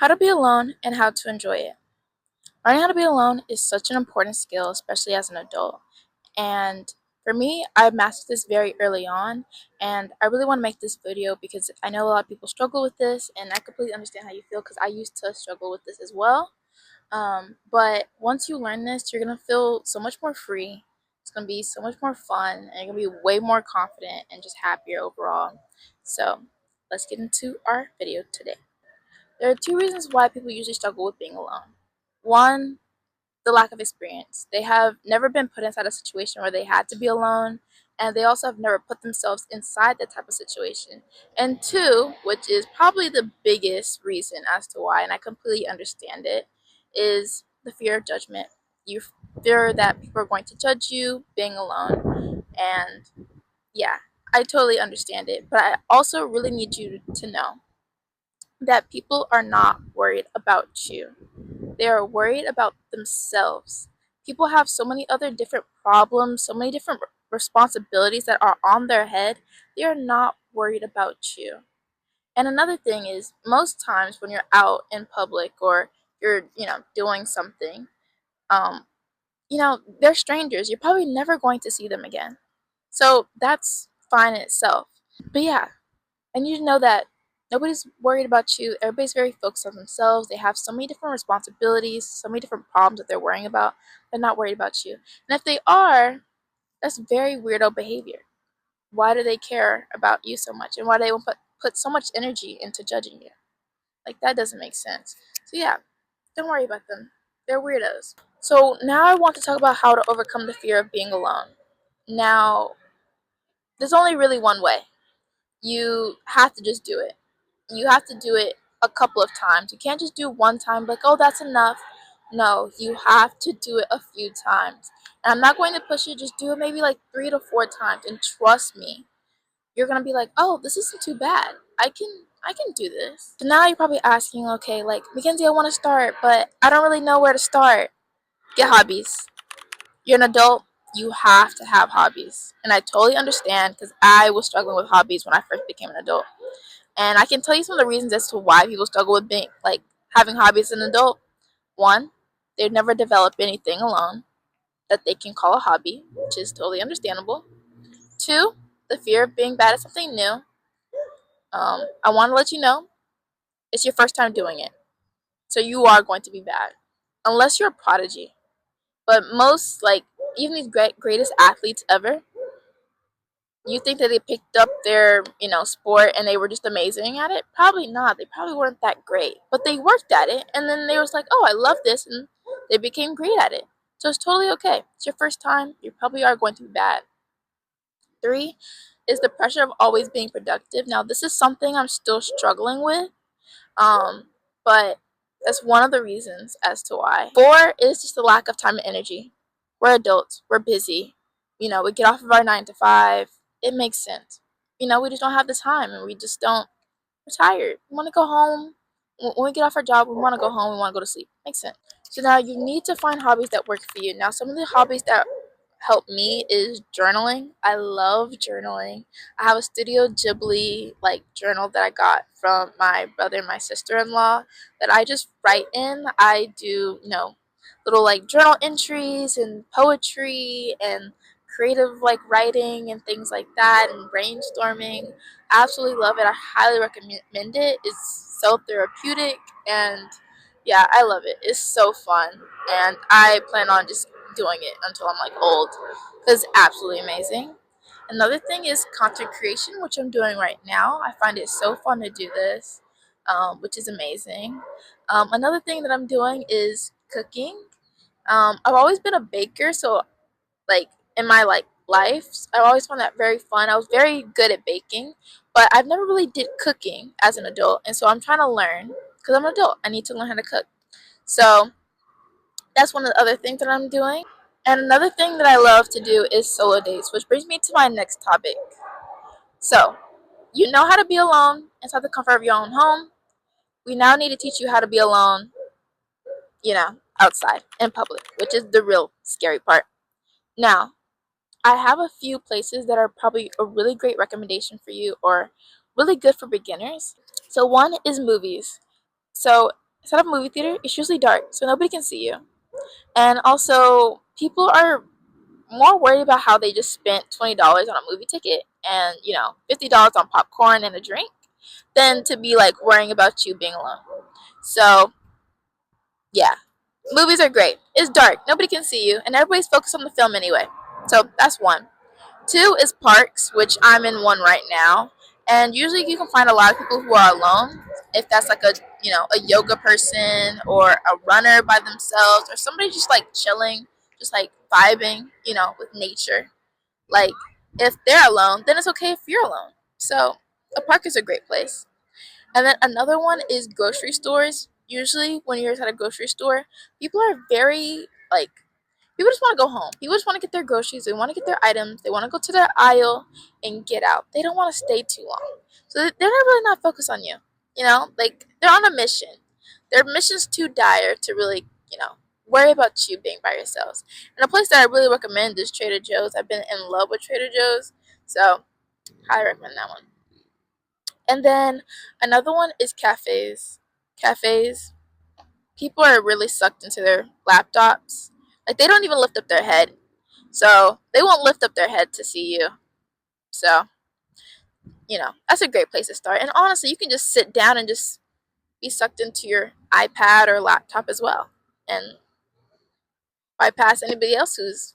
How to be alone and how to enjoy it. Learning how to be alone is such an important skill, especially as an adult. And for me, I mastered this very early on, and I really want to make this video because I know a lot of people struggle with this, and I completely understand how you feel because I used to struggle with this as well. But once you learn this, you're going to feel so much more free. It's going to be so much more fun, and you're going to be way more confident and just happier overall. So, let's get into our video today. There are two reasons why people usually struggle with being alone. One, the lack of experience. They have never been put inside a situation where they had to be alone, and they also have never put themselves inside that type of situation. And two, which is probably the biggest reason as to why, and I completely understand it, is the fear of judgment. You fear that people are going to judge you being alone. And yeah, I totally understand it. But I also really need you to know that people are not worried about you. They are worried about themselves. People have so many other different problems, so many different responsibilities that are on their head. They are not worried about you. And another thing is, most times when you're out in public or you're, doing something, um, they're strangers. You're probably never going to see them again. So that's fine in itself. But yeah, and you know that nobody's worried about you. Everybody's very focused on themselves. They have so many different responsibilities, so many different problems that they're worrying about. They're not worried about you. And if they are, that's very weirdo behavior. Why do they care about you so much? And why do they put so much energy into judging you? Like, that doesn't make sense. So yeah, don't worry about them. They're weirdos. So now I want to talk about how to overcome the fear of being alone. Now, there's only really one way. You have to just do it. You have to do it a couple of times. You can't just do one time like, oh, that's enough. No, you have to do it a few times. And I'm not going to push you, just do it maybe like 3 to 4 times. And trust me, you're gonna be like, oh, this isn't too bad. I can do this. So now you're probably asking, okay, like, Mackenzie, I want to start, but I don't really know where to start. Get hobbies. You're an adult, you have to have hobbies. And I totally understand because I was struggling with hobbies when I first became an adult. And I can tell you some of the reasons as to why people struggle with being like having hobbies as an adult. One, they've never developed anything alone that they can call a hobby, which is totally understandable. Two, the fear of being bad at something new. I want to let you know it's your first time doing it, so you are going to be bad, unless you're a prodigy. But most, like, even these greatest athletes ever, you think that they picked up their, sport and they were just amazing at it? Probably not. They probably weren't that great. But they worked at it and then they was like, oh, I love this, and they became great at it. So it's totally okay. It's your first time. You probably are going to be bad. Three is the pressure of always being productive. Now, this is something I'm still struggling with. But that's one of the reasons as to why. Four is just the lack of time and energy. We're adults. We're busy. We get off of our 9 to 5. It makes sense. We just don't have the time, and we just don't. We're tired. We want to go home. When we get off our job, we want to go home. We want to go to sleep. Makes sense. So now you need to find hobbies that work for you. Now, some of the hobbies that help me is journaling. I love journaling. I have a Studio Ghibli like journal that I got from my brother and my sister-in-law that I just write in. I do, little like journal entries and poetry and creative like writing and things like that and brainstorming. Absolutely love it. I highly recommend it. It's so therapeutic, and yeah, I love it. It's so fun, and I plan on just doing it until I'm like old because it's absolutely amazing. Another thing is content creation, which I'm doing right now. I find it so fun to do this, which is amazing. Another thing that I'm doing is cooking. I've always been a baker, so like in my like life, I always found that very fun. I was very good at baking, but I've never really did cooking as an adult, and so I'm trying to learn because I'm an adult. I need to learn how to cook. So that's one of the other things that I'm doing. And another thing that I love to do is solo dates, which brings me to my next topic. So, you know how to be alone inside the comfort of your own home. We now need to teach you how to be alone, outside in public, which is the real scary part. Now, I have a few places that are probably a really great recommendation for you or really good for beginners. So, one is movies. So, instead of a movie theater, it's usually dark, so nobody can see you. And also, people are more worried about how they just spent $20 on a movie ticket and, $50 on popcorn and a drink than to be like worrying about you being alone. So, yeah, movies are great. It's dark, nobody can see you, and everybody's focused on the film anyway. So, that's one. Two is parks, which I'm in one right now. And usually you can find a lot of people who are alone. If that's like a yoga person or a runner by themselves or somebody just like chilling, just like vibing, with nature. Like if they're alone, then it's okay if you're alone. So a park is a great place. And then another one is grocery stores. Usually when you're at a grocery store, people are very like people just want to go home. People just want to get their groceries. They want to get their items. They want to go to their aisle and get out. They don't want to stay too long. So they're not really not focused on you. Like they're on a mission. Their mission's too dire to really, worry about you being by yourselves. And a place that I really recommend is Trader Joe's. I've been in love with Trader Joe's. So highly recommend that one. And then another one is cafes. Cafes, people are really sucked into their laptops. Like they don't even lift up their head. So they won't lift up their head to see you. So, that's a great place to start. And honestly, you can just sit down and just be sucked into your iPad or laptop as well and bypass anybody else who's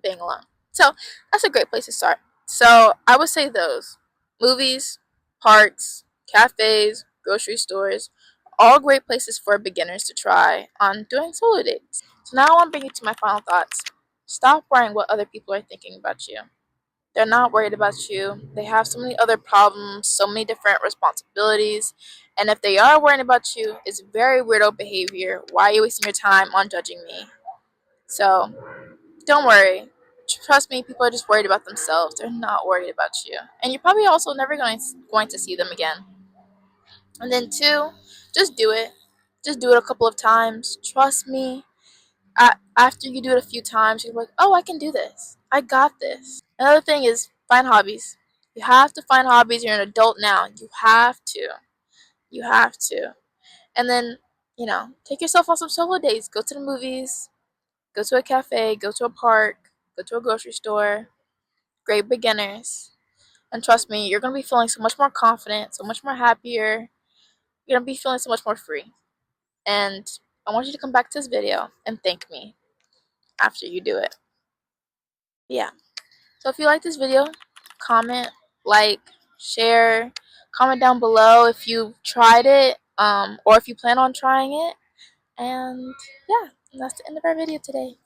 being alone. So that's a great place to start. So I would say those movies, parks, cafes, grocery stores, all great places for beginners to try on doing solo dates. So now I want to bring you to my final thoughts. Stop worrying what other people are thinking about you. They're not worried about you. They have so many other problems, so many different responsibilities. And if they are worrying about you, it's very weirdo behavior. Why are you wasting your time on judging me? So don't worry. Trust me, people are just worried about themselves. They're not worried about you. And you're probably also never going to see them again. And then two, just do it. Just do it a couple of times. Trust me. After you do it a few times, you're like, oh, I can do this. I got this. Another thing is find hobbies. You have to find hobbies. You're an adult now. You have to. You have to. And then, take yourself on some solo days. Go to the movies. Go to a cafe. Go to a park. Go to a grocery store. Great beginners. And trust me, you're going to be feeling so much more confident, so much more happier. You're going to be feeling so much more free. And I want you to come back to this video and thank me after you do it. Yeah. So if you like this video, comment, like, share, comment down below if you tried it, or if you plan on trying it. And yeah, that's the end of our video today.